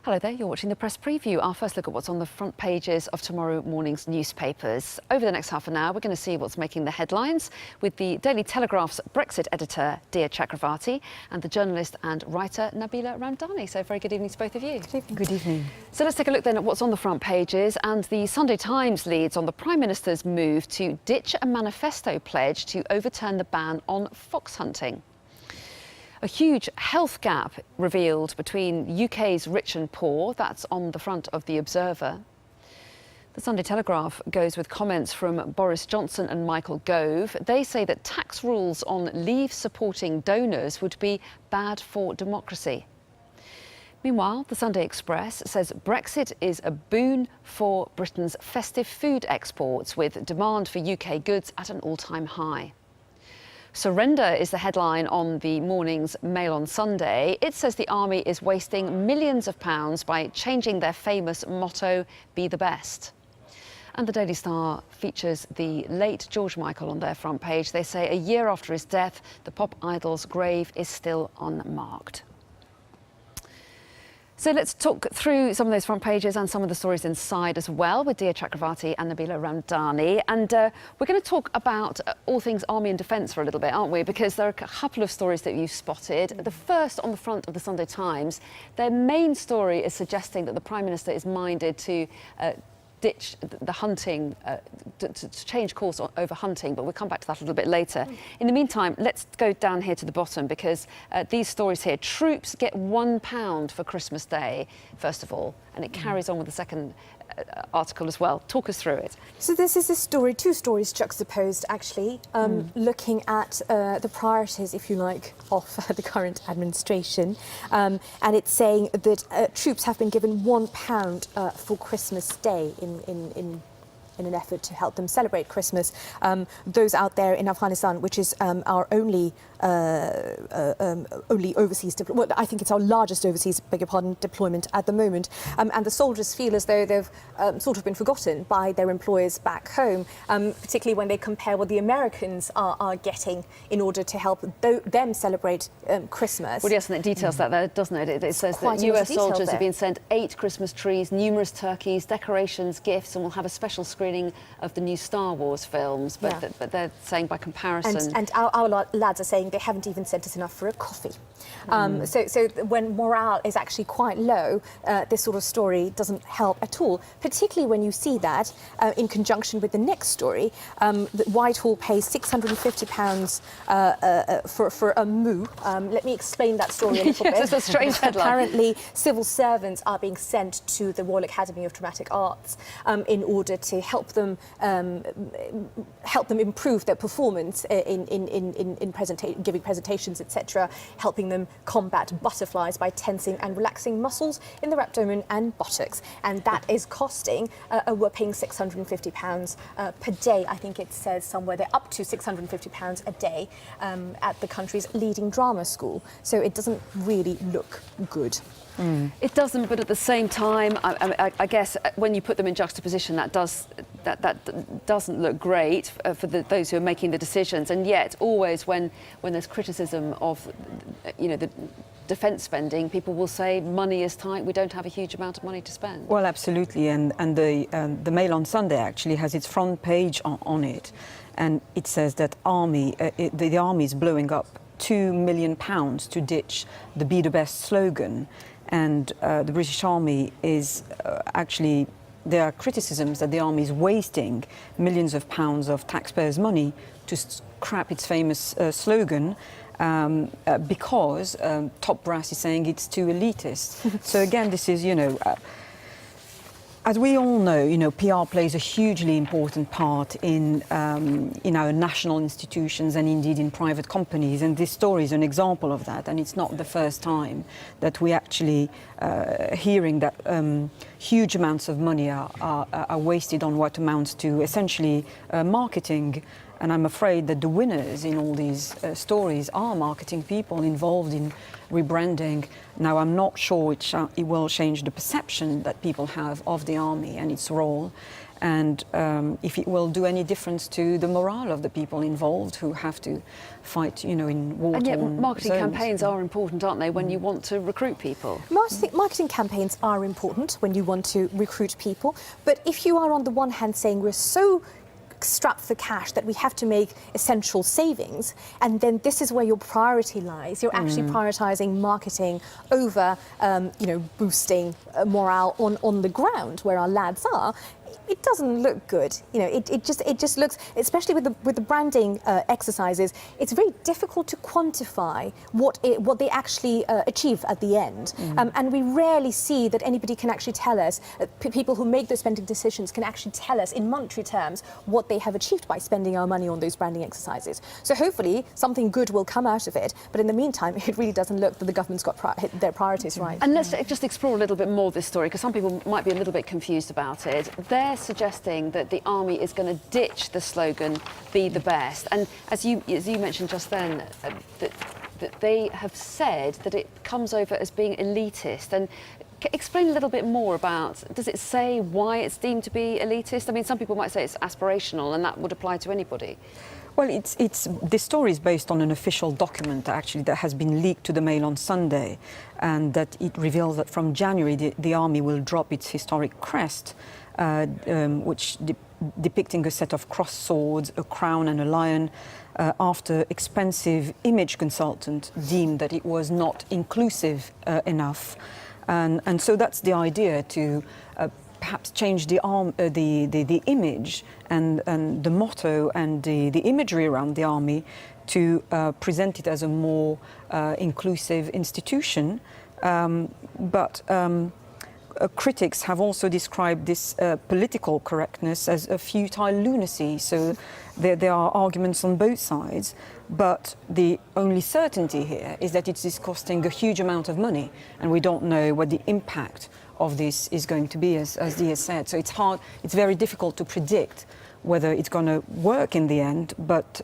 Hello there, you're watching the Press Preview, our first look at what's on the front pages of tomorrow morning's newspapers. Over the next half an hour, we're going to see what's making the headlines with the Daily Telegraph's Brexit editor, dear Chakravarty, and the journalist and writer, Nabila Ramdani. So very good evening to both of you. Good evening. Good evening. So let's take a look then at what's on the front pages, and the Sunday Times leads on the Prime Minister's move to ditch a manifesto pledge to overturn the ban on fox hunting. A huge health gap revealed between UK's rich and poor. That's on the front of The Observer. The Sunday Telegraph goes with comments from Boris Johnson and Michael Gove. They say that tax rules on leave-supporting donors would be bad for democracy. Meanwhile, the Sunday Express says Brexit is a boon for Britain's festive food exports, with demand for UK goods at an all-time high. Surrender is the headline on the morning's Mail on Sunday. It says the army is wasting millions of pounds by changing their famous motto, "Be the best." And the Daily Star features the late George Michael on their front page. They say a year after his death, the pop idol's grave is still unmarked. So let's talk through some of those front pages and some of the stories inside as well with dear Chakravarty and Nabila Ramdani. And we're going to talk about all things army and defence for a little bit, aren't we? Because there are a couple of stories that you've spotted. The first on the front of the Sunday Times, their main story is suggesting that the Prime Minister is minded to ditch the hunting, to change course over hunting, but we'll come back to that a little bit later. In the meantime, let's go down here to the bottom, because these stories here, troops get £1 for Christmas Day, first of all, and it carries on with the second article as well. Talk us through it. So this is a story, two stories juxtaposed actually, looking at the priorities, if you like, of the current administration. And it's saying that troops have been given £1 for Christmas Day in an effort to help them celebrate Christmas. Those out there in Afghanistan, which is our only overseas, well, I think it's our largest overseas, deployment at the moment. And the soldiers feel as though they've sort of been forgotten by their employers back home, particularly when they compare what the Americans are getting in order to help them celebrate Christmas. Well, yes, and it details that there, doesn't it? It says that US soldiers have been sent 8 Christmas trees, numerous turkeys, decorations, gifts, and will have a special screening of the new Star Wars films. But, but they're saying by comparison... And our lads are saying they haven't even sent us enough for a coffee. So when morale is actually quite low, this sort of story doesn't help at all, particularly when you see that in conjunction with the next story, that Whitehall pays £650 for a moo. Let me explain that story a little bit. It's a strange headline. Apparently, civil servants are being sent to the Royal Academy of Dramatic Arts in order to help them improve their performance in giving presentations, etc., helping them combat butterflies by tensing and relaxing muscles in their abdomen and buttocks. And that is costing a whopping £650 per day. I think it says somewhere they're up to £650 a day at the country's leading drama school. So it doesn't really look good. It doesn't, but at the same time, I guess when you put them in juxtaposition, that doesn't look great for those who are making the decisions. And yet, always when there's criticism of, the defence spending, people will say money is tight. We don't have a huge amount of money to spend. Well, absolutely, and the Mail on Sunday actually has its front page on it, and it says that the army is blowing up £2 million to ditch the "Be the Best" slogan. And the British Army is actually, there are criticisms that the Army is wasting millions of pounds of taxpayers' money to scrap its famous slogan because top brass is saying it's too elitist. So again, this is, as we all know, PR plays a hugely important part in our national institutions and indeed in private companies. And this story is an example of that. And it's not the first time that we actually hearing that huge amounts of money are wasted on what amounts to essentially marketing. And I'm afraid that the winners in all these stories are marketing people involved in rebranding. Now, I'm not sure it will change the perception that people have of the army and its role, and if it will do any difference to the morale of the people involved who have to fight, in war-torn And yet marketing zones. campaigns are important, aren't they, when you want to recruit people? Marketing campaigns are important when you want to recruit people, but if you are on the one hand saying we're so strapped for cash that we have to make essential savings, and then this is where your priority lies. You're actually prioritising marketing over, boosting morale on the ground where our lads are. It doesn't look good. It just looks, especially with the branding exercises, it's very difficult to quantify what they actually achieve at the end. And we rarely see that anybody can actually tell us, people who make those spending decisions can actually tell us in monetary terms what they have achieved by spending our money on those branding exercises. So hopefully something good will come out of it. But in the meantime, it really doesn't look that the government's got their priorities right. And let's just explore a little bit more this story, because some people might be a little bit confused about it. They're suggesting that the army is going to ditch the slogan, be the best. And as you mentioned just then, that they have said that it comes over as being elitist. And explain a little bit more about, does it say why it's deemed to be elitist? I mean, some people might say it's aspirational, and that would apply to anybody. Well, this story is based on an official document, actually, that has been leaked to the Mail on Sunday, and that it reveals that from January the army will drop its historic crest, which depicting a set of crossed swords, a crown and a lion, after expensive image consultant deemed that it was not inclusive enough. And so that's the idea, to perhaps change the image and the motto and the imagery around the army to present it as a more inclusive institution. Critics have also described this political correctness as a futile lunacy. So there are arguments on both sides, but the only certainty here is that it is costing a huge amount of money, and we don't know what the impact of this is going to be, as Dia said. So it's very difficult to predict whether it's going to work in the end, but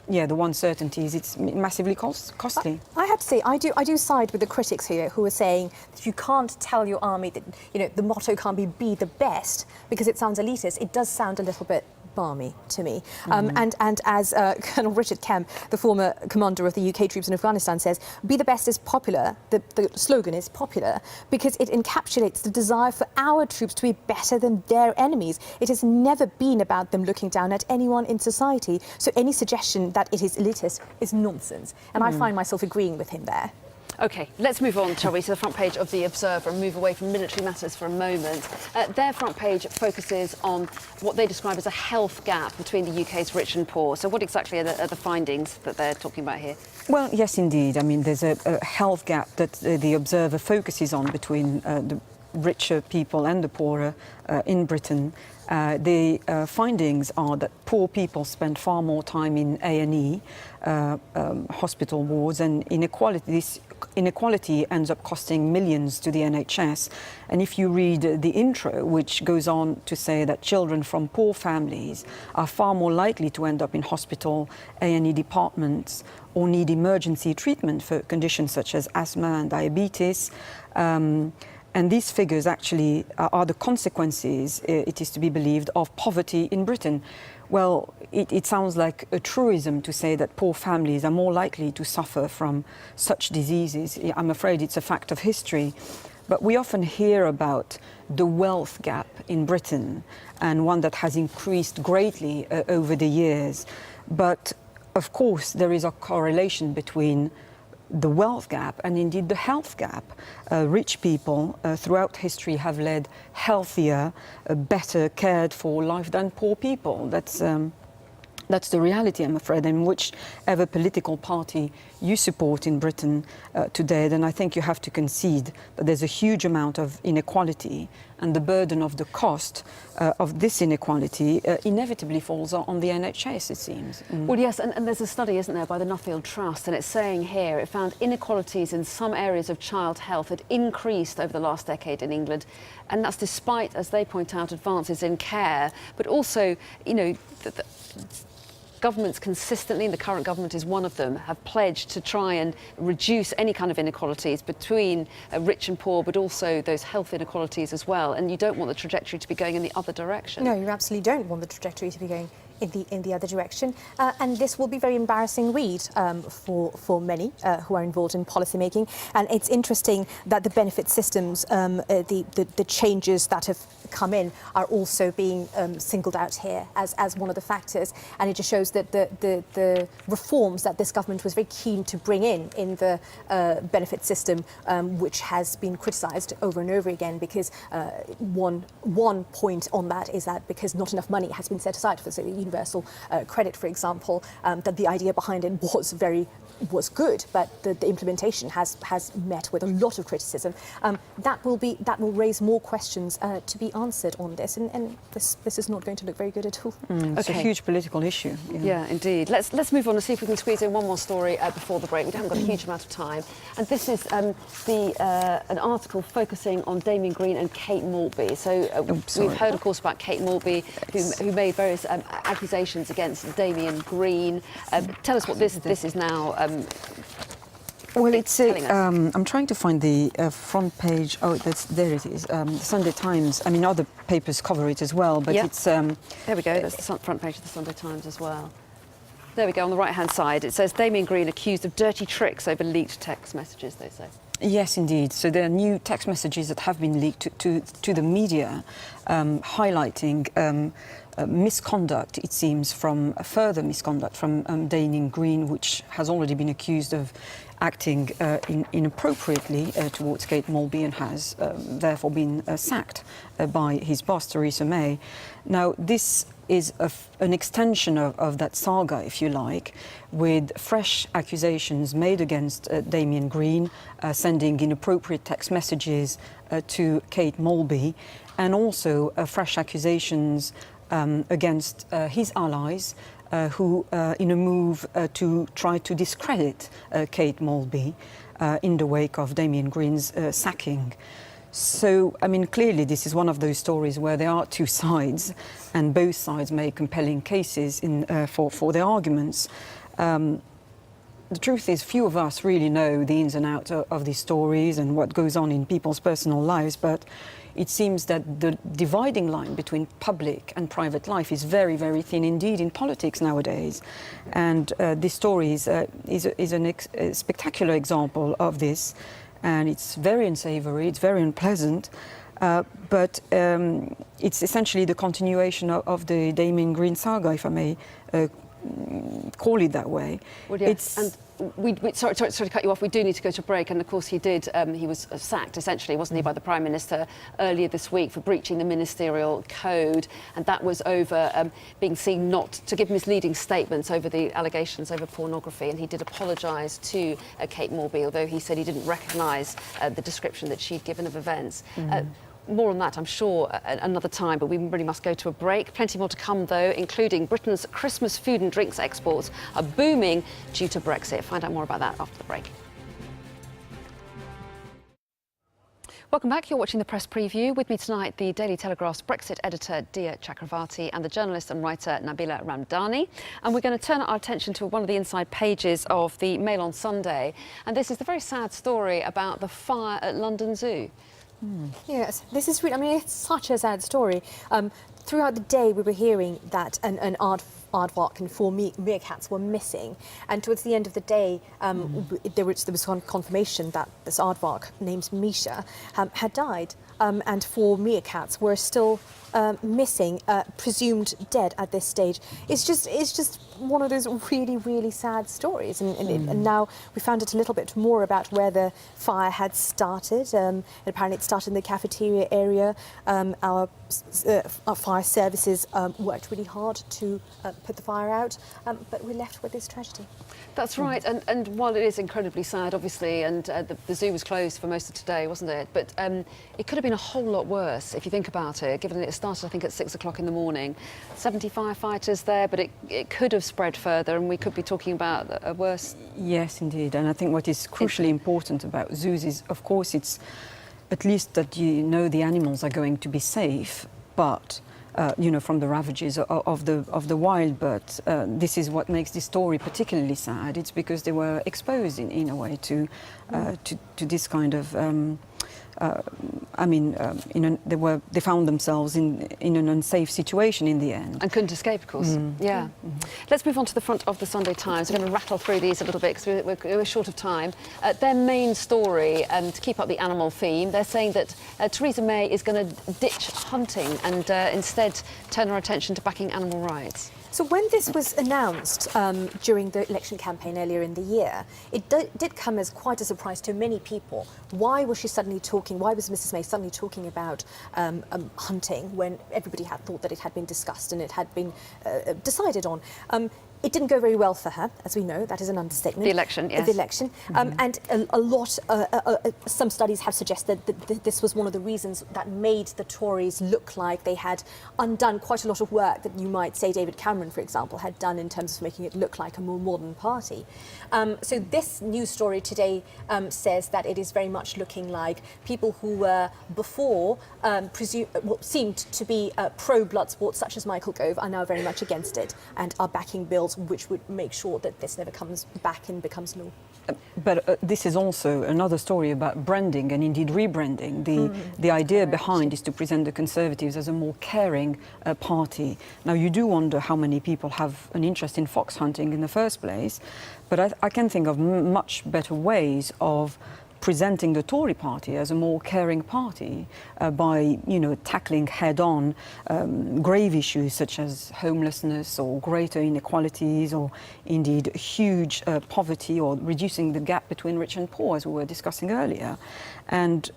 yeah, the one certainty is it's massively costly. I have to say, I do side with the critics here who are saying that you can't tell your army that the motto can't be the best because it sounds elitist. It does sound a little bit balmy to me. And as Colonel Richard Kemp, the former commander of the UK troops in Afghanistan, says, be the best is popular, the slogan is popular, because it encapsulates the desire for our troops to be better than their enemies. It has never been about them looking down at anyone in society, so any suggestion that it is elitist is nonsense. And I find myself agreeing with him there. OK, let's move on, shall we, to the front page of The Observer and move away from military matters for a moment. Their front page focuses on what they describe as a health gap between the UK's rich and poor. So what exactly are the findings that they're talking about here? Well, yes, indeed. I mean, there's a health gap that The Observer focuses on between the richer people and the poorer in Britain. The findings are that poor people spend far more time in A&E, hospital wards, and this inequality ends up costing millions to the NHS. And if you read the intro, which goes on to say that children from poor families are far more likely to end up in hospital, A&E departments, or need emergency treatment for conditions such as asthma and diabetes. And these figures actually are the consequences, it is to be believed, of poverty in Britain. Well, it sounds like a truism to say that poor families are more likely to suffer from such diseases. I'm afraid it's a fact of history. But we often hear about the wealth gap in Britain, and one that has increased greatly over the years. But of course, there is a correlation between the wealth gap and indeed the health gap. Rich people throughout history have led healthier, better cared for life than poor people. That's the reality, I'm afraid, and whichever political party you support in Britain today, then I think you have to concede that there's a huge amount of inequality, and the burden of the cost of this inequality inevitably falls on the NHS, it seems. Well, yes, and there's a study, isn't there, by the Nuffield Trust, and it's saying here it found inequalities in some areas of child health had increased over the last decade in England, and that's despite, as they point out, advances in care, but also, governments consistently, and the current government is one of them, have pledged to try and reduce any kind of inequalities between rich and poor, but also those health inequalities as well. And you don't want the trajectory to be going in the other direction. No, you absolutely don't want the trajectory to be going in the other direction. And this will be a very embarrassing read for many who are involved in policy making. And it's interesting that the benefit systems, the changes that have come in are also being singled out here as one of the factors. And it just shows that the reforms that this government was very keen to bring in the benefit system, which has been criticised over and over again, because one point on that is that because not enough money has been set aside for, say, the universal credit, for example, that the idea behind it was good, but the implementation has met with a lot of criticism. That will raise more questions to be answered on this, and this is not going to look very good at all. It's a huge political issue. Yeah, indeed. Let's move on and see if we can squeeze in one more story before the break. We haven't got a huge amount of time, and this is an article focusing on Damien Green and Kate Maltby. So we've heard, of course, about Kate Maltby, who made various accusations against Damien Green. Tell us what this is now. Well, I'm trying to find the front page. Oh, there it is. The Sunday Times. I mean, other papers cover it as well, but it's... There we go. That's the front page of the Sunday Times as well. There we go. On the right-hand side, it says Damien Green accused of dirty tricks over leaked text messages, they say. Yes, indeed. So there are new text messages that have been leaked to the media, highlighting misconduct, it seems, further misconduct from Damien Green, which has already been accused of acting inappropriately towards Kate Maltby and has therefore been sacked by his boss, Theresa May. Now, this is an extension of that saga, if you like, with fresh accusations made against Damien Green, sending inappropriate text messages to Kate Maltby, and also fresh accusations against his allies, who, in a move to try to discredit Kate Maltby in the wake of Damien Green's sacking. So, I mean, clearly this is one of those stories where there are two sides, and both sides make compelling cases for their arguments. The truth is, few of us really know the ins and outs of these stories and what goes on in people's personal lives, but it seems that the dividing line between public and private life is very, very thin indeed in politics nowadays. And this story is a spectacular example of this, and it's very unsavory, it's very unpleasant, but it's essentially the continuation of the Damien Green saga, if I may call it that way. Well, yes. And sorry to cut you off. We do need to go to break, and of course he did. He was sacked, essentially, wasn't he, by the Prime Minister earlier this week for breaching the ministerial code, and that was over being seen not to give misleading statements over the allegations over pornography. And he did apologise to Kate Maltby, although he said he didn't recognise the description that she'd given of events. More on that, I'm sure, another time, but we really must go to a break. Plenty more to come, though, including Britain's Christmas food and drinks exports are booming due to Brexit. Find out more about that after the break. Welcome back. You're watching the Press Preview. With me tonight, the Daily Telegraph's Brexit editor, Dia Chakravarty, and the journalist and writer, Nabila Ramdani. And we're going to turn our attention to one of the inside pages of the Mail on Sunday. And this is the very sad story about the fire at London Zoo. Yes, this is really, I mean, it's such a sad story. Throughout the day, we were hearing that an aardvark and 4 meerkats were missing. And towards the end of the day, there was confirmation that this aardvark, named Misha, had died. And 4 meerkats were still missing, presumed dead at this stage. It's just one of those really, really sad stories. And now we found out a little bit more about where the fire had started. And apparently it started in the cafeteria area. Our fire services worked really hard to put the fire out, but we're left with this tragedy. That's right, and while it is incredibly sad, obviously, and the zoo was closed for most of today, wasn't it? But it could have been a whole lot worse if you think about it, given that it started, I think, at 6 o'clock in the morning. 70 firefighters there, but it could have spread further, and we could be talking about a worse... Yes, indeed, and I think what is crucially important about zoos is, of course, it's at least that you know the animals are going to be safe, but from the ravages of the wild. But this is what makes this story particularly sad. It's because they were exposed in a way to this kind of. They found themselves in an unsafe situation in the end. And couldn't escape, of course. Yeah. Let's move on to the front of the Sunday Times. We're going to rattle through these a little bit because we're short of time. Their main story, to keep up the animal theme, they're saying that Theresa May is going to ditch hunting and instead turn her attention to backing animal rights. So when this was announced during the election campaign earlier in the year, it did come as quite a surprise to many people. Why was Mrs May suddenly talking about hunting when everybody had thought that it had been discussed and it had been decided on? It didn't go very well for her, as we know. That is an understatement. The election, yes. The election. And some studies have suggested that this was one of the reasons that made the Tories look like they had undone quite a lot of work that you might say David Cameron, for example, had done in terms of making it look like a more modern party. So this news story today says that it is very much looking like people who were before seemed to be pro-blood sports, such as Michael Gove, are now very much against it and are backing bills which would make sure that this never comes back and becomes law. But this is also another story about branding and indeed rebranding. The idea behind is to present the Conservatives as a more caring party. Now, you do wonder how many people have an interest in fox hunting in the first place, but I can think of much better ways of presenting the Tory party as a more caring party by, tackling head-on grave issues such as homelessness or greater inequalities or indeed huge poverty or reducing the gap between rich and poor, as we were discussing earlier. And,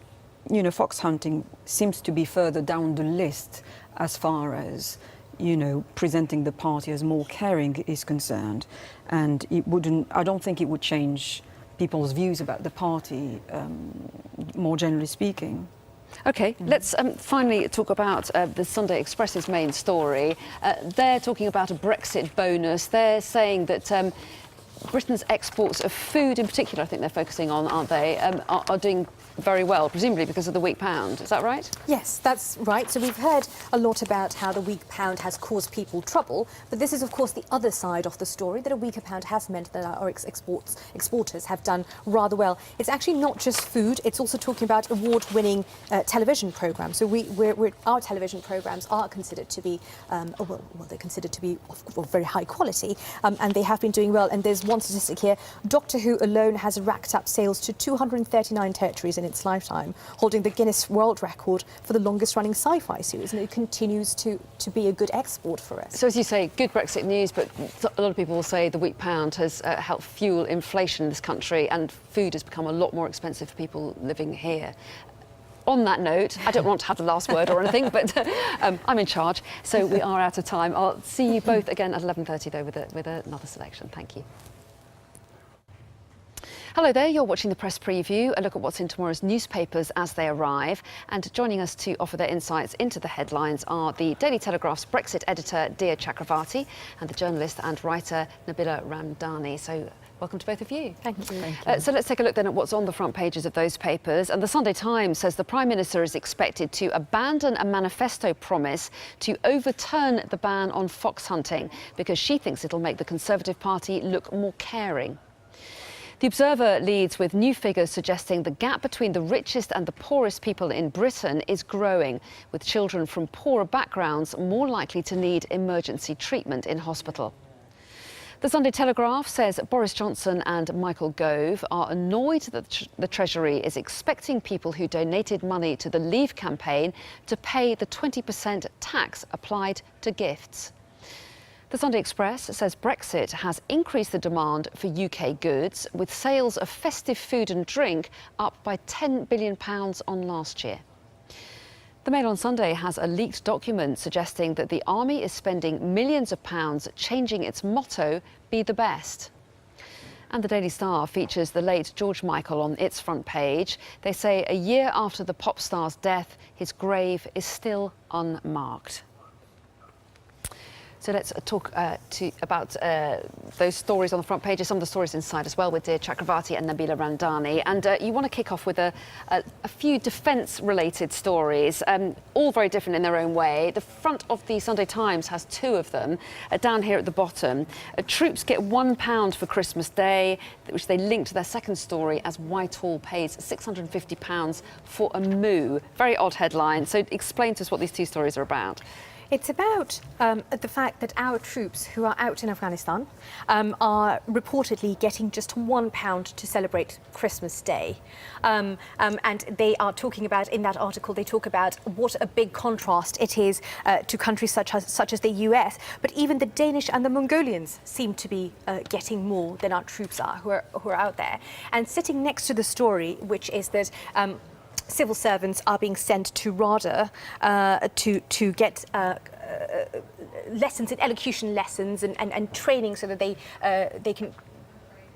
fox hunting seems to be further down the list as far as presenting the party as more caring is concerned. And I don't think it would change people's views about the party, more generally speaking. OK, let's finally talk about the Sunday Express's main story. They're talking about a Brexit bonus. They're saying that Britain's exports of food in particular, I think they're focusing on, aren't they, are doing very well, presumably because of the weak pound. Is that right? Yes, that's right. So we've heard a lot about how the weak pound has caused people trouble, but this is, of course, the other side of the story, that a weaker pound has meant that our exporters have done rather well. It's actually not just food, it's also talking about award-winning television programmes. So our television programmes are considered to be, they're considered to be of very high quality, and they have been doing well. And there's one statistic here: Doctor Who alone has racked up sales to 239 territories in its lifetime, holding the Guinness World Record for the longest-running sci-fi series, and it continues to be a good export for us. So, as you say, good Brexit news, but a lot of people will say the weak pound has helped fuel inflation in this country, and food has become a lot more expensive for people living here. On that note, I don't want to have the last word or anything, but I'm in charge, so we are out of time. I'll see you both again at 11:30, though, with another selection. Thank you. Hello there, you're watching the Press Preview, a look at what's in tomorrow's newspapers as they arrive. And joining us to offer their insights into the headlines are the Daily Telegraph's Brexit editor, Dia Chakravarty, and the journalist and writer, Nabila Ramdani. So welcome to both of you. Thank you. Thank you. So let's take a look then at what's on the front pages of those papers. And the Sunday Times says the Prime Minister is expected to abandon a manifesto promise to overturn the ban on fox hunting because she thinks it'll make the Conservative Party look more caring. The Observer leads with new figures suggesting the gap between the richest and the poorest people in Britain is growing, with children from poorer backgrounds more likely to need emergency treatment in hospital. The Sunday Telegraph says Boris Johnson and Michael Gove are annoyed that the Treasury is expecting people who donated money to the Leave campaign to pay the 20% tax applied to gifts. The Sunday Express says Brexit has increased the demand for UK goods, with sales of festive food and drink up by £10 billion on last year. The Mail on Sunday has a leaked document suggesting that the army is spending millions of pounds changing its motto, "Be the best." And the Daily Star features the late George Michael on its front page. They say a year after the pop star's death, his grave is still unmarked. So let's talk about those stories on the front pages, some of the stories inside as well, with dear Chakravarty and Nabila Ramdani. And you want to kick off with a few defence-related stories, all very different in their own way. The front of the Sunday Times has two of them, down here at the bottom. Troops get £1 for Christmas Day, which they link to their second story as Whitehall pays £650 for a moo. Very odd headline. So explain to us what these two stories are about. It's about the fact that our troops who are out in Afghanistan are reportedly getting just £1 to celebrate Christmas Day. And they are talking about, in that article, they talk about what a big contrast it is to countries such as the US. But even the Danish and the Mongolians seem to be getting more than our troops are who are out there. And sitting next to the story, which is that civil servants are being sent to RADA to get lessons in elocution lessons and training so that they can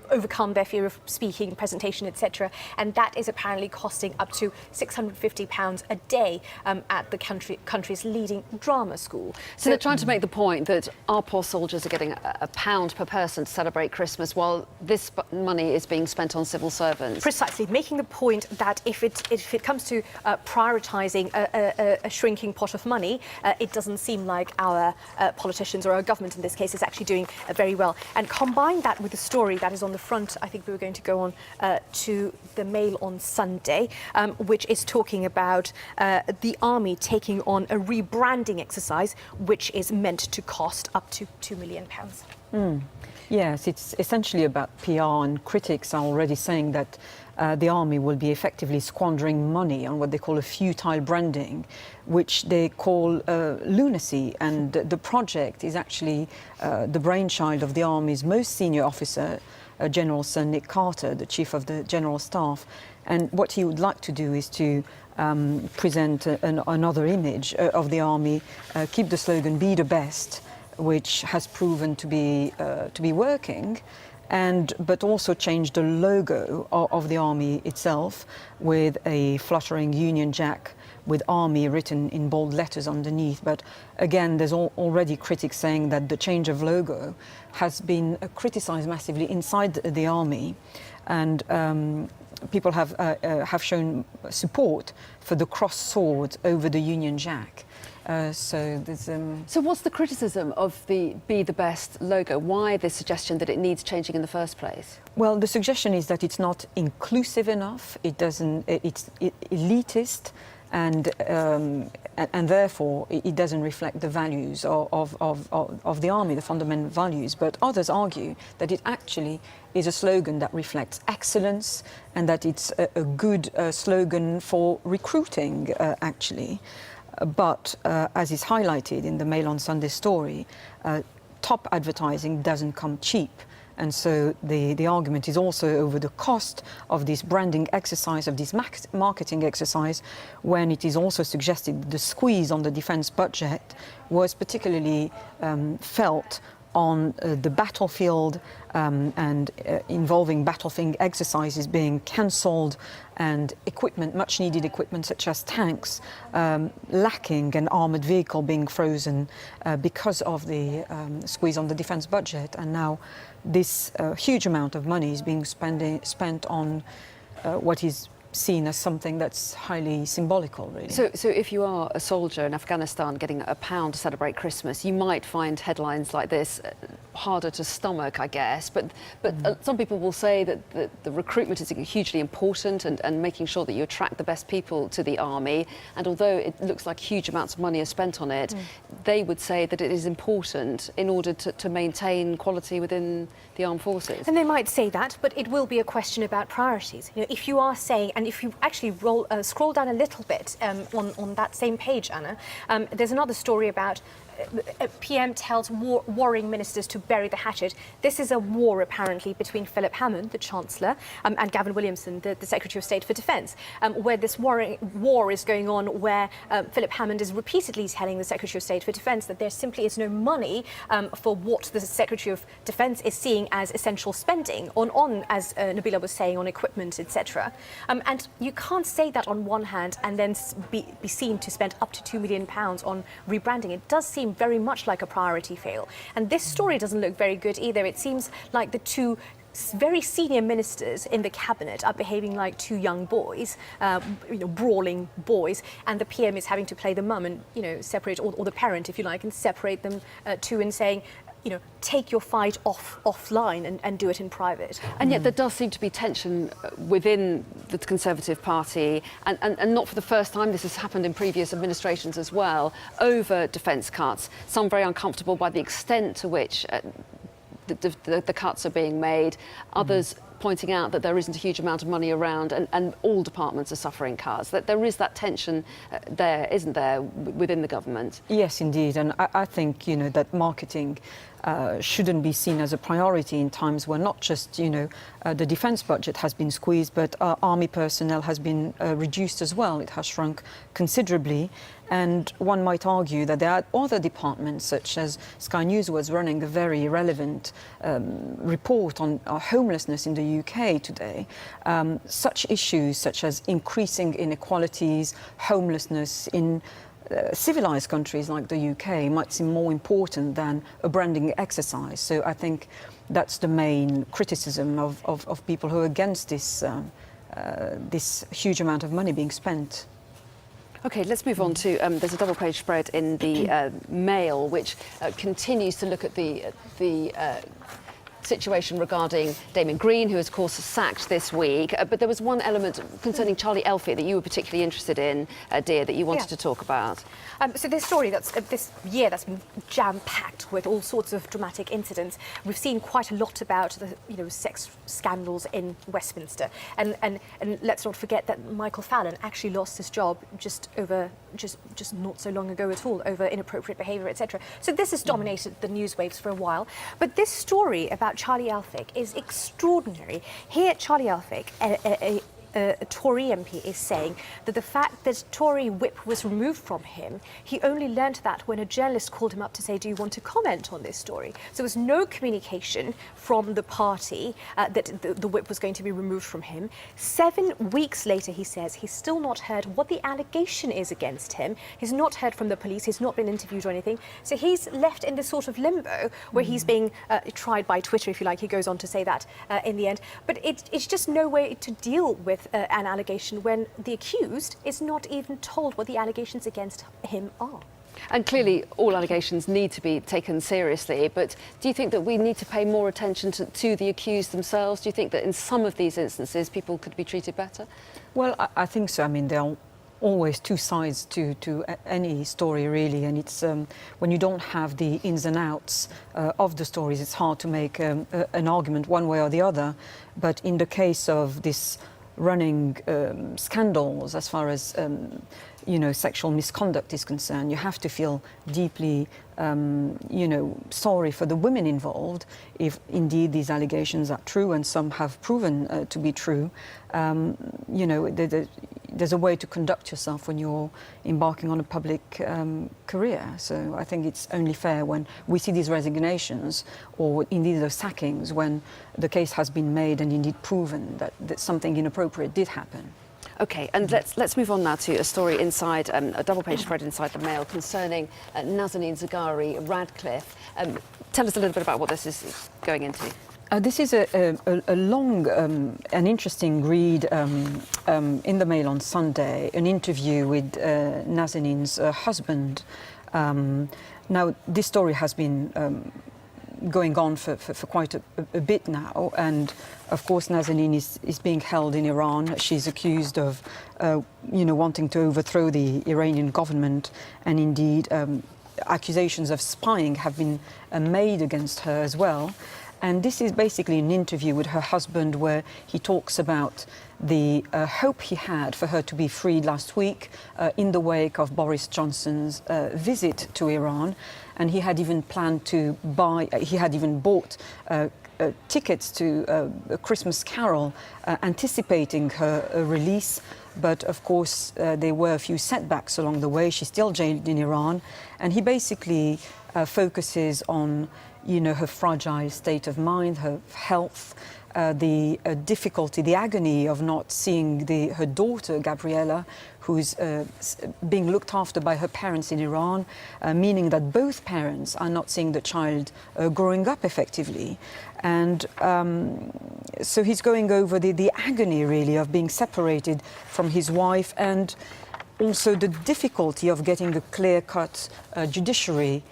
overcome their fear of speaking, presentation, etc. And that is apparently costing up to £650 a day at the country's leading drama school. So they're trying to make the point that our poor soldiers are getting a £1 per person to celebrate Christmas, while this money is being spent on civil servants. Precisely, making the point that if it comes to prioritising a shrinking pot of money, it doesn't seem like our politicians, or our government in this case, is actually doing very well. And combine that with the story that is on the front, I think we were going to go on to the Mail on Sunday, which is talking about the army taking on a rebranding exercise, which is meant to cost up to £2 million. Yes, it's essentially about PR, and critics are already saying that the army will be effectively squandering money on what they call a futile branding, which they call lunacy. And the project is actually the brainchild of the army's most senior officer, General Sir Nick Carter, the Chief of the General Staff. And what he would like to do is to present another image of the army, keep the slogan, "Be the best," which has proven to be working, but also change the logo of the army itself with a fluttering Union Jack with army written in bold letters underneath. But again, there's already critics saying that the change of logo has been criticised massively inside the army, and people have shown support for the cross sword over the Union Jack. So what's the criticism of the "Be the Best" logo? Why the suggestion that it needs changing in the first place? Well, the suggestion is that it's not inclusive enough. It's elitist, and therefore it doesn't reflect the values of the army, the fundamental values. But others argue that it actually is a slogan that reflects excellence, and that it's a good slogan for recruiting, actually. But as is highlighted in the Mail on Sunday story, top advertising doesn't come cheap. And so the argument is also over the cost of this branding exercise, of this marketing exercise, when it is also suggested the squeeze on the defence budget was particularly felt on the battlefield, and involving battlefield exercises being cancelled, and equipment, much needed equipment such as tanks, lacking, and armoured vehicle being frozen because of the squeeze on the defence budget. And now this huge amount of money is being spent on what is seen as something that's highly symbolical, really. So if you are a soldier in Afghanistan getting £1 to celebrate Christmas, you might find headlines like this harder to stomach, I guess. But some people will say that the recruitment is hugely important, and making sure that you attract the best people to the army. And although it looks like huge amounts of money are spent on it, they would say that it is important in order to maintain quality within the armed forces. And they might say that, but it will be a question about priorities. You know, if you are saying, and if you actually scroll down a little bit on that same page, Anna, there's another story about PM tells warring ministers to bury the hatchet. This is a war, apparently, between Philip Hammond, the Chancellor, and Gavin Williamson, the Secretary of State for Defence, where this war is going on, where Philip Hammond is repeatedly telling the Secretary of State for Defence that there simply is no money for what the Secretary of Defence is seeing as essential spending on as Nabila was saying, on equipment, etc. And you can't say that on one hand and then be seen to spend up to £2 million on rebranding. It does seem seem very much like a priority fail. And this story doesn't look very good either. It seems like the two very senior ministers in the cabinet are behaving like two young boys, brawling boys, and the PM is having to play the mum and separate, or the parent, if you like, and separate them two and saying, take your fight offline and do it in private. And yet there does seem to be tension within the Conservative Party, and not for the first time. This has happened in previous administrations as well, over defence cuts. Some very uncomfortable by the extent to which the cuts are being made. Others pointing out that there isn't a huge amount of money around, and all departments are suffering cuts. That there is that tension there, isn't there, within the government? Yes, indeed. And I think, that marketing shouldn't be seen as a priority in times where not just, the defence budget has been squeezed, but army personnel has been reduced as well. It has shrunk considerably. And one might argue that there are other departments, such as Sky News was running a very relevant report on homelessness in the UK today. Such issues such as increasing inequalities, homelessness in civilized countries like the UK might seem more important than a branding exercise. So I think that's the main criticism of people who are against this, this huge amount of money being spent. OK, let's move on to, there's a double-page spread in the Mail, which continues to look at the situation regarding Damien Green, who was, of course, sacked this week. But there was one element concerning Charlie Elphie that you were particularly interested in, Dear, that you wanted to talk about. So this story this year that's been jam-packed with all sorts of dramatic incidents. We've seen quite a lot about the sex scandals in Westminster, and let's not forget that Michael Fallon actually lost his job just not so long ago at all over inappropriate behaviour, etc. So this has dominated the news waves for a while. But this story about Charlie Elphie is extraordinary. Here, Charlie Elphie, a Tory MP, is saying that the fact that Tory whip was removed from him, he only learnt that when a journalist called him up to say, do you want to comment on this story? So there was no communication from the party that the whip was going to be removed from him. 7 weeks later, he says, he's still not heard what the allegation is against him. He's not heard from the police. He's not been interviewed or anything. So he's left in this sort of limbo where he's being tried by Twitter, if you like. He goes on to say that in the end. But it's just no way to deal with an allegation when the accused is not even told what the allegations against him are. And clearly all allegations need to be taken seriously, but do you think that we need to pay more attention to the accused themselves? Do you think that in some of these instances people could be treated better? Well, I think so. I mean, there are always two sides to any story, really, and it's when you don't have the ins and outs of the stories, it's hard to make an argument one way or the other. But in the case of this running scandals as far as sexual misconduct is concerned, you have to feel deeply sorry for the women involved if indeed these allegations are true, and some have proven to be true. There's a way to conduct yourself when you're embarking on a public career. So I think it's only fair when we see these resignations or indeed those sackings when the case has been made and indeed proven that something inappropriate did happen. OK, and let's move on now to a story inside, a double-page spread inside the Mail concerning Nazanin Zaghari Radcliffe. Tell us a little bit about what this is going into. This is a long and interesting read in the Mail on Sunday, an interview with Nazanin's husband. Now, this story has been going on for quite a bit now, and of course Nazanin is being held in Iran. She's accused of wanting to overthrow the Iranian government, and indeed accusations of spying have been made against her as well. And this is basically an interview with her husband where he talks about the hope he had for her to be freed last week in the wake of Boris Johnson's visit to Iran. And he had even planned to bought tickets to a Christmas carol anticipating her release. But of course, there were a few setbacks along the way. She's still jailed in Iran. And he basically focuses on her fragile state of mind, her health, the difficulty, the agony of not seeing her daughter, Gabriella, who's being looked after by her parents in Iran, meaning that both parents are not seeing the child growing up effectively. And so he's going over the agony, really, of being separated from his wife, and also the difficulty of getting a clear-cut judiciary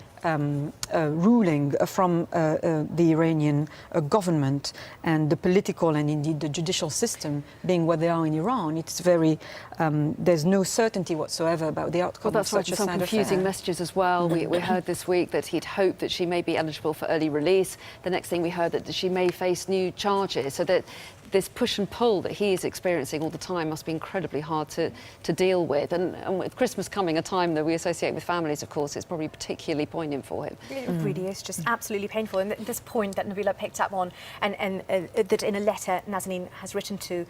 ruling from the Iranian government, and the political and indeed the judicial system being what they are in Iran. It's very, there's no certainty whatsoever about the outcome of such a sad affair. Some confusing messages as well. We heard this week that he'd hoped that she may be eligible for early release. The next thing we heard that she may face new charges, so that this push and pull that he is experiencing all the time must be incredibly hard to deal with. And with Christmas coming, a time that we associate with families, of course, it's probably particularly poignant for him. It really is just absolutely painful. And this point that Nabila picked up on, and that in a letter Nazanin has written to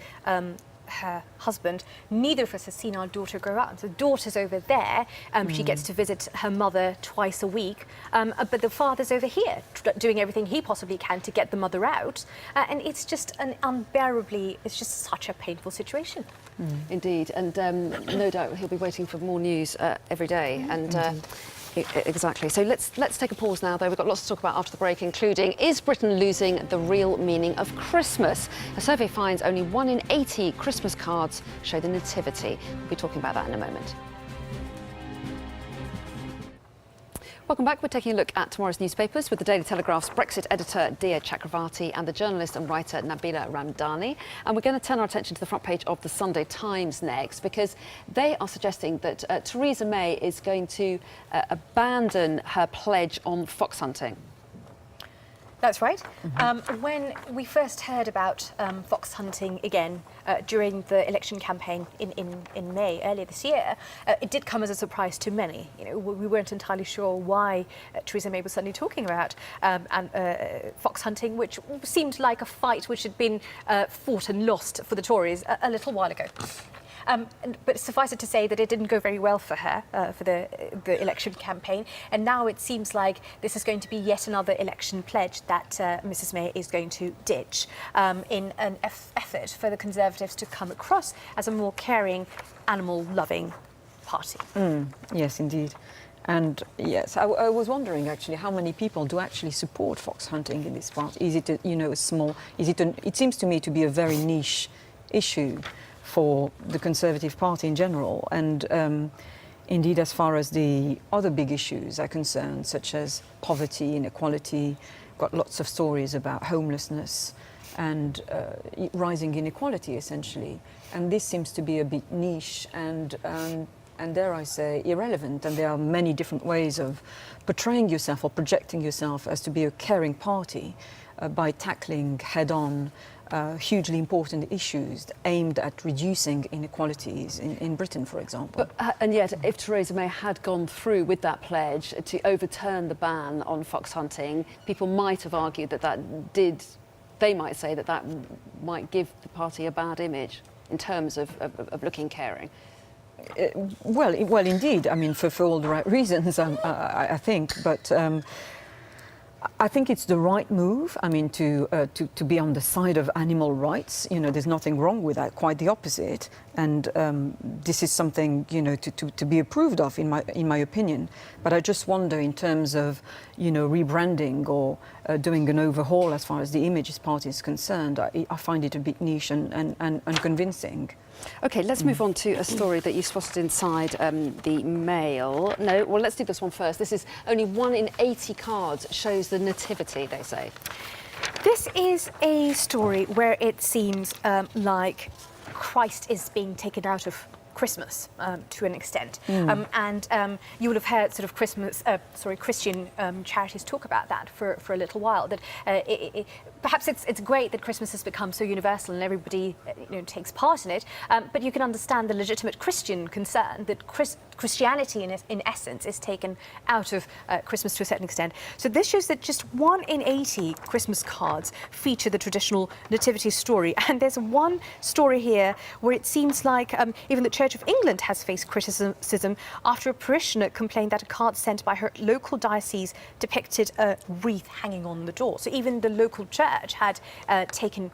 her husband, neither of us has seen our daughter grow up. So the daughter's over there, she gets to visit her mother twice a week, but the father's over here doing everything he possibly can to get the mother out, and it's just it's just such a painful situation. Indeed, and no doubt he'll be waiting for more news every day. And exactly. So let's take a pause now, though. We've got lots to talk about after the break, including, is Britain losing the real meaning of Christmas? A survey finds only 1 in 80 Christmas cards show the nativity. We'll be talking about that in a moment. Welcome back. We're taking a look at tomorrow's newspapers with the Daily Telegraph's Brexit editor, Dia Chakravarty, and the journalist and writer, Nabila Ramdani. And we're going to turn our attention to the front page of the Sunday Times next, because they are suggesting that Theresa May is going to abandon her pledge on fox hunting. That's right. When we first heard about fox hunting again during the election campaign in May earlier this year, it did come as a surprise to many. We weren't entirely sure why Theresa May was suddenly talking about fox hunting, which seemed like a fight which had been fought and lost for the Tories a little while ago. But suffice it to say that it didn't go very well for her for the election campaign, and now it seems like this is going to be yet another election pledge that Mrs May is going to ditch in an effort for the Conservatives to come across as a more caring, animal-loving party. Yes, indeed. And yes, I was wondering actually how many people do actually support fox hunting in this part. Is it a small? It seems to me to be a very niche issue for the Conservative Party in general, and indeed as far as the other big issues are concerned, such as poverty, inequality, got lots of stories about homelessness and rising inequality essentially, and this seems to be a bit niche and dare I say irrelevant, and there are many different ways of portraying yourself or projecting yourself as to be a caring party by tackling head-on hugely important issues aimed at reducing inequalities in Britain, for example. But, and yet, if Theresa May had gone through with that pledge to overturn the ban on fox hunting, people might have argued they might say that might give the party a bad image in terms of looking caring. Well, indeed. I mean, for all the right reasons, I think. But I think it's the right move. I mean, to be on the side of animal rights. There's nothing wrong with that. Quite the opposite. And this is something to be approved of, in my opinion. But I just wonder, in terms of rebranding or doing an overhaul as far as the image as party is concerned, I find it a bit niche and unconvincing. OK, let's move on to a story that you spotted inside the Mail. No, well, let's do this one first. This is only 1 in 80 cards shows the nativity, they say. This is a story where it seems like Christ is being taken out of Christmas to an extent, and you will have heard sort of Christian charities talk about that for a little while. That perhaps it's great that Christmas has become so universal and everybody takes part in it, but you can understand the legitimate Christian concern that Christianity, in essence, is taken out of Christmas to a certain extent. So this shows that just 1 in 80 Christmas cards feature the traditional nativity story. And there's one story here where it seems like even the Church of England has faced criticism after a parishioner complained that a card sent by her local diocese depicted a wreath hanging on the door. So even the local church had taken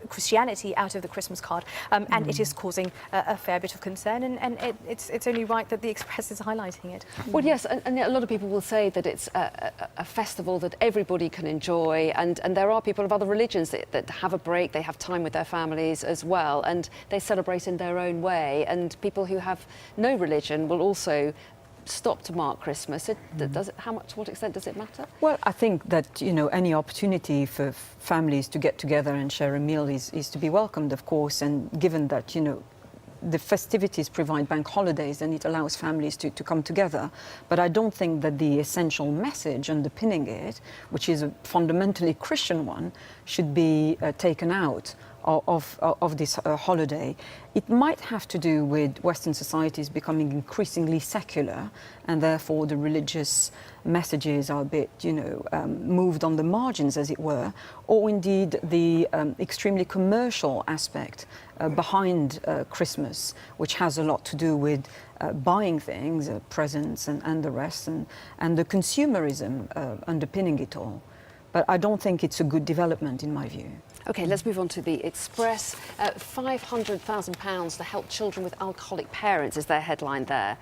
Christianity out of the Christmas card, and it is causing a fair bit of concern, and it's only right that the Express is highlighting it. Well, yes, and a lot of people will say that it's a festival that everybody can enjoy, and there are people of other religions that have a break, they have time with their families as well, and they celebrate in their own way, and people who have no religion will also stop to mark Christmas. To what extent does it matter? Well, I think that, you know, any opportunity for families to get together and share a meal is to be welcomed, of course, and given that, you know, the festivities provide bank holidays and it allows families to come together. But I don't think that the essential message underpinning it, which is a fundamentally Christian one, should be taken out of this holiday. It might have to do with Western societies becoming increasingly secular, and therefore the religious messages are a bit, you know, moved on the margins, as it were, or indeed the extremely commercial aspect behind Christmas, which has a lot to do with buying things, presents and the rest, and the consumerism underpinning it all. But I don't think it's a good development in my view. OK, let's move on to the Express. £500,000 to help children with alcoholic parents is their headline there.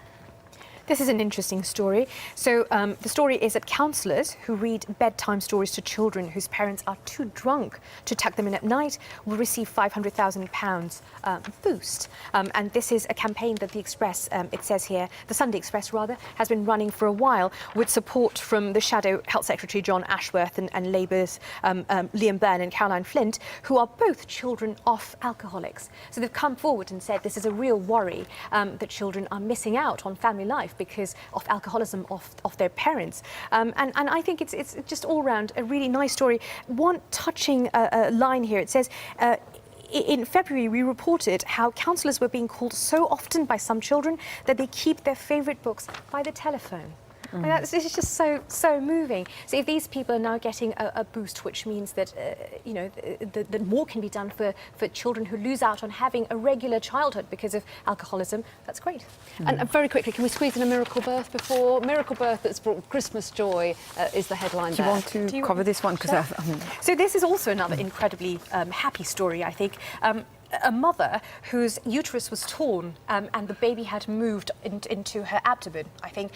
This is an interesting story. So the story is that counsellors who read bedtime stories to children whose parents are too drunk to tuck them in at night will receive £500,000 boost. And this is a campaign that the Express, it says here, the Sunday Express rather, has been running for a while with support from the Shadow Health Secretary John Ashworth and Labour's Liam Byrne and Caroline Flint, who are both children of alcoholics. So they've come forward and said this is a real worry that children are missing out on family life because of alcoholism of their parents. And I think it's just all round a really nice story. One touching line here, it says, in February, we reported how counsellors were being called so often by some children that they keep their favourite books by the telephone. I mean, this is just so moving. So if these people are now getting a boost, which means that you know, that more can be done for children who lose out on having a regular childhood because of alcoholism, that's great. And very quickly, can we squeeze in a miracle birth before? Miracle birth that's brought Christmas joy is the headline Do you want to cover this one? Because So this is also another incredibly happy story, I think. A mother whose uterus was torn and the baby had moved into her abdomen, I think.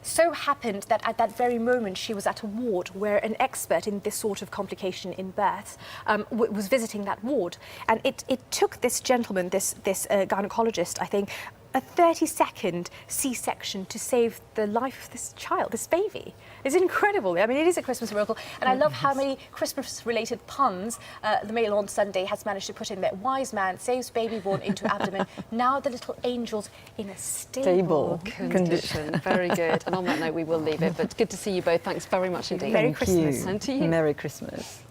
So happened that at that very moment she was at a ward where an expert in this sort of complication in births was visiting that ward. And it took this gentleman, this gynecologist, I think, a 30-second C-section to save the life of this child, this baby. It's incredible. I mean, it is a Christmas miracle. And I love how many Christmas-related puns the Mail on Sunday has managed to put in there. Wise man saves baby born into abdomen. Now the little angel's in a stable condition. Very good. And on that note, we will leave it. But good to see you both. Thanks very much indeed. Merry Christmas. And to you. Merry Christmas.